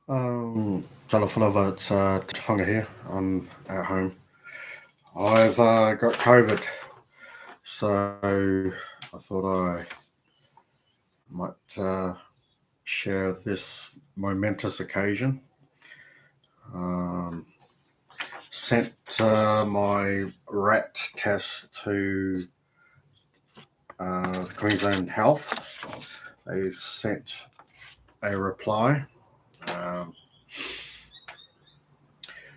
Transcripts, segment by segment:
Talafalava, it's Tufuga here. I'm at home. I've got COVID, so I thought I might share this momentous occasion. Um, Sent my rat test to Queensland Health. They sent a reply. Um,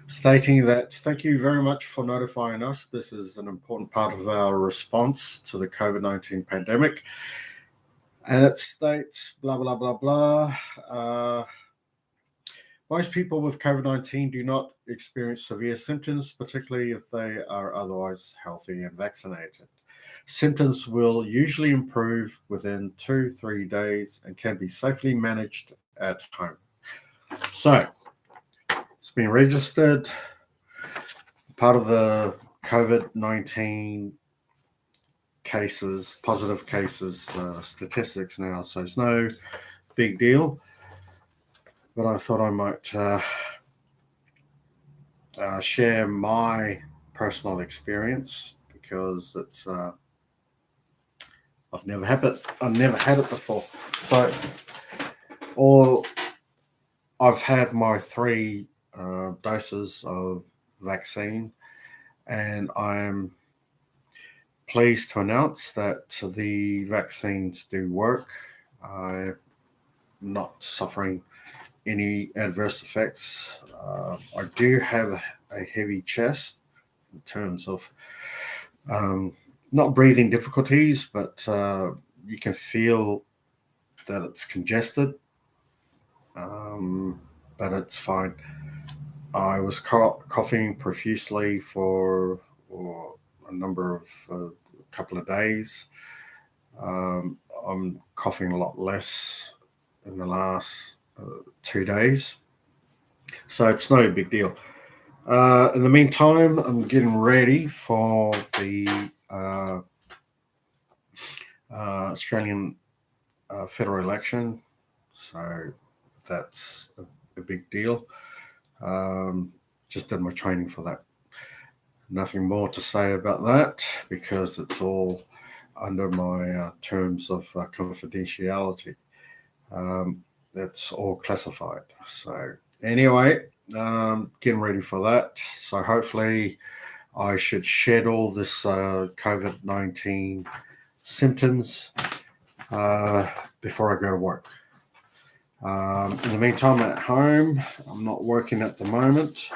Stating that thank you very much for notifying us. This is an important part of our response to the COVID-19 pandemic. And it states blah, blah, blah, blah. Most people with COVID-19 do not experience severe symptoms, particularly if they are otherwise healthy and vaccinated. Symptoms will usually improve within 2-3 days and can be safely managed at home. So, it's been registered. Part of the COVID-19 cases, positive cases, statistics now, so it's no big deal. But I thought I might share my personal experience because it's I've never had it before. So, or I've had my 3 doses of vaccine, and I'm pleased to announce that the vaccines do work. I'm not suffering any adverse effects. I do have a heavy chest in terms of not breathing difficulties, but you can feel that it's congested, but it's fine. I was coughing profusely for a number of couple of days. I'm coughing a lot less in the last 2 days, so it's no big deal. In the meantime, I'm getting ready for the Australian federal election, so that's a big deal. Just did my training for that. Nothing more to say about that because it's all under my terms of confidentiality. It's all classified. So anyway, getting ready for that. So hopefully I should shed all this COVID-19 symptoms before I go to work. In the meantime, at home, I'm not working at the moment.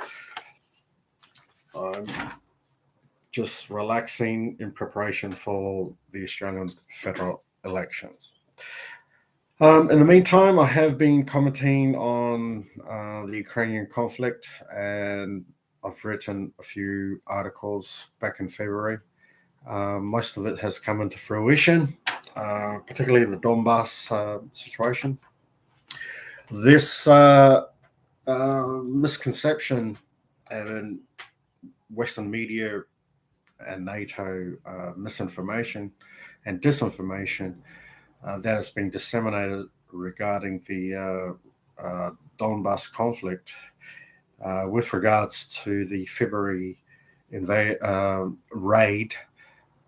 I'm just relaxing in preparation for the Australian federal elections. In the meantime, I have been commenting on the Ukrainian conflict, and I've written a few articles back in February. Most of it has come into fruition, particularly the Donbass situation. This misconception and Western media and NATO misinformation and disinformation that has been disseminated regarding the Donbass conflict with regards to the February raid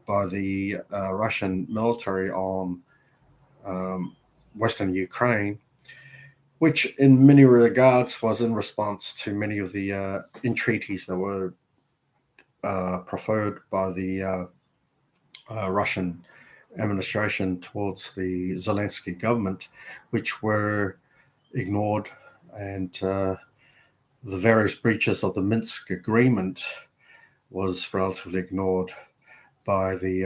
by the Russian military on Western Ukraine, which in many regards was in response to many of the entreaties that were preferred by the Russian administration towards the Zelensky government, which were ignored, and the various breaches of the Minsk agreement was relatively ignored by the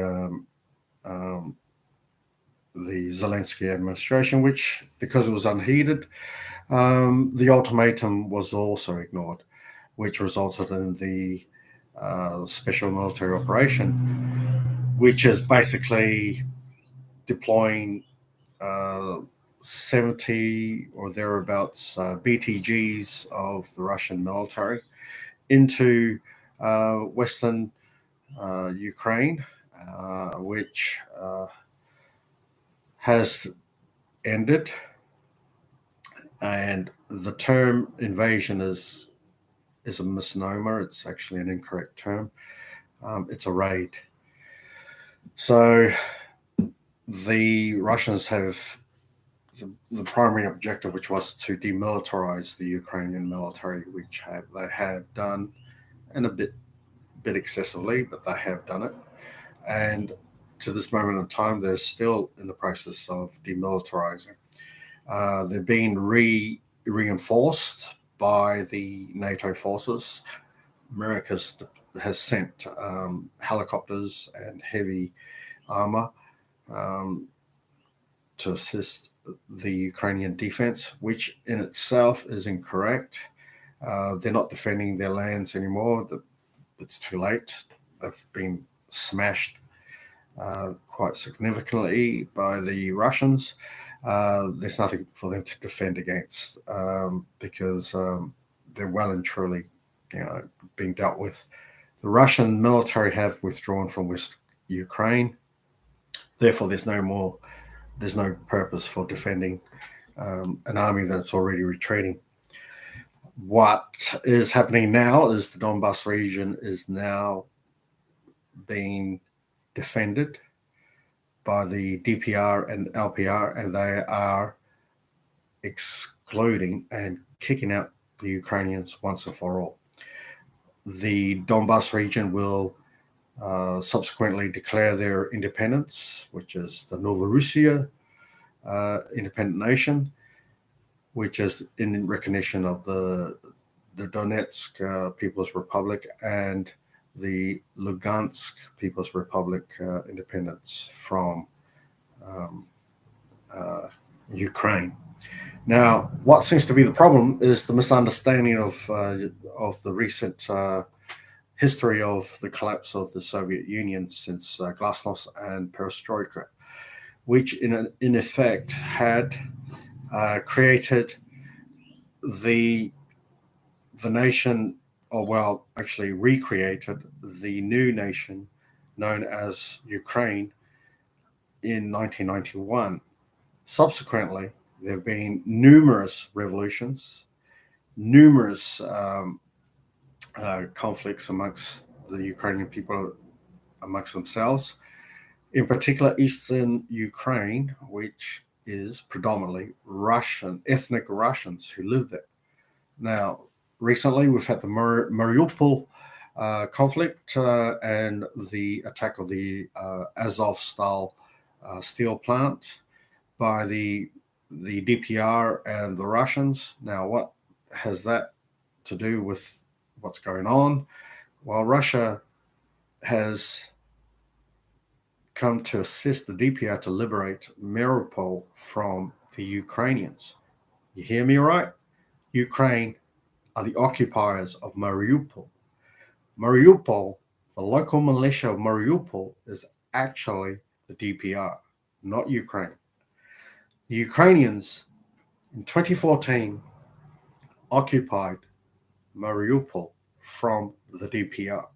Zelensky administration, which, because it was unheeded, the ultimatum was also ignored, which resulted in the special military operation, which is basically deploying 70 or thereabouts BTGs of the Russian military into Western Ukraine, which has ended, and the term invasion is a misnomer. It's actually an incorrect term. It's a raid. So the Russians have the primary objective, which was to demilitarize the Ukrainian military, which they have done, and a bit excessively, but they have done it. And to this moment in time, they're still in the process of demilitarizing. They're being reinforced by the NATO forces. America has sent helicopters and heavy armor to assist the Ukrainian defense, which in itself is incorrect. They're not defending their lands anymore. It's too late. They've been smashed quite significantly by the Russians. There's nothing for them to defend against because they're well and truly, being dealt with. The Russian military have withdrawn from West Ukraine. Therefore, there's no purpose for defending an army that's already retreating. What is happening now is the Donbas region is now being defended by the DPR and LPR, and they are excluding and kicking out the Ukrainians once and for all. The Donbas region will subsequently declare their independence, which is the Novorossiya independent nation, which is in recognition of the Donetsk People's Republic and the Lugansk People's Republic independence from Ukraine. Now, what seems to be the problem is the misunderstanding of the recent history of the collapse of the Soviet Union since Glasnost and Perestroika, which in effect had created the nation, or well, actually recreated the new nation known as Ukraine in 1991. Subsequently, there have been numerous revolutions, numerous conflicts amongst the Ukrainian people amongst themselves, in particular Eastern Ukraine, which is predominantly Russian, ethnic Russians who live there. Now, recently we've had the Mariupol conflict and the attack of the Azovstal steel plant by the DPR and the Russians. Now, what has that to do with what's going on? Well, Russia has come to assist the DPR to liberate Mariupol from the Ukrainians. You hear me right? Ukraine are the occupiers of Mariupol. Mariupol, the local militia of Mariupol, is actually the DPR, not Ukraine. The Ukrainians in 2014 occupied Mariupol from the DPR.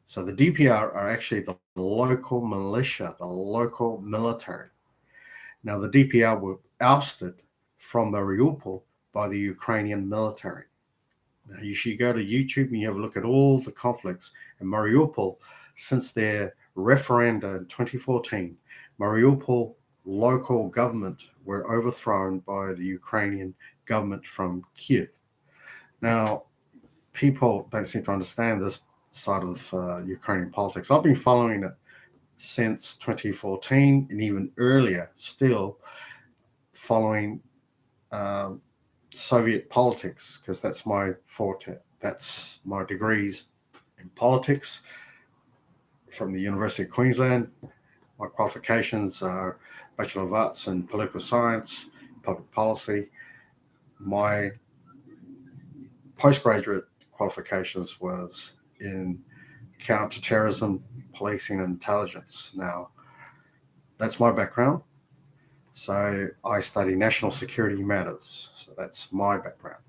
So the DPR are actually the local militia, the local military. Now the DPR were ousted from Mariupol by the Ukrainian military. Now you should go to YouTube and you have a look at all the conflicts in Mariupol since their referenda in 2014. Mariupol local government were overthrown by the Ukrainian government from Kiev. Now, people don't seem to understand this side of Ukrainian politics. I've been following it since 2014 and even earlier, still following Soviet politics, because that's my forte. That's my degrees in politics from the University of Queensland. My qualifications are Bachelor of Arts in Political Science, Public Policy. My postgraduate qualifications was in counterterrorism, policing, and intelligence. Now, that's my background. So I study national security matters. So that's my background.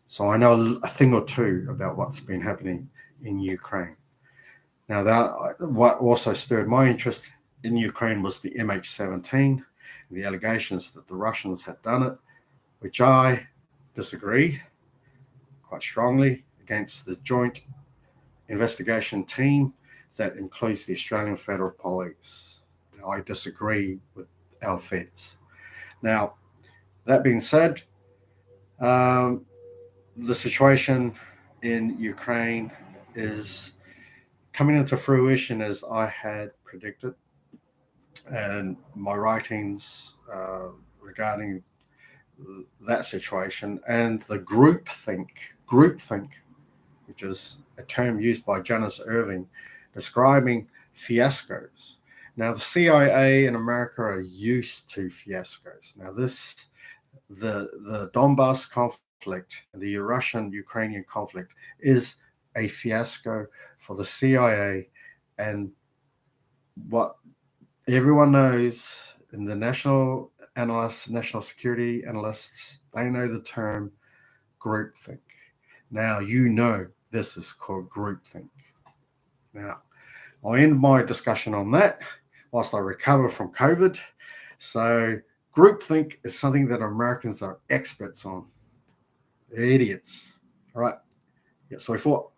So I know a thing or two about what's been happening in Ukraine. Now, what also stirred my interest in Ukraine was the MH17, the allegations that the Russians had done it, which I disagree quite strongly against the joint investigation team that includes the Australian Federal Police. Now, I disagree with our feds. Now, that being said, the situation in Ukraine is coming into fruition as I had predicted, and my writings regarding that situation and the groupthink, which is a term used by Janice Irving, describing fiascos. Now, the CIA in America are used to fiascos. Now, the Donbass conflict and the Russian-Ukrainian conflict is a fiasco for the CIA, and what everyone knows in the national security analysts, they know the term groupthink. Now you know this is called groupthink. Now, I'll end my discussion on that whilst I recover from COVID. So, groupthink is something that Americans are experts on. They're idiots. All right. Yeah, so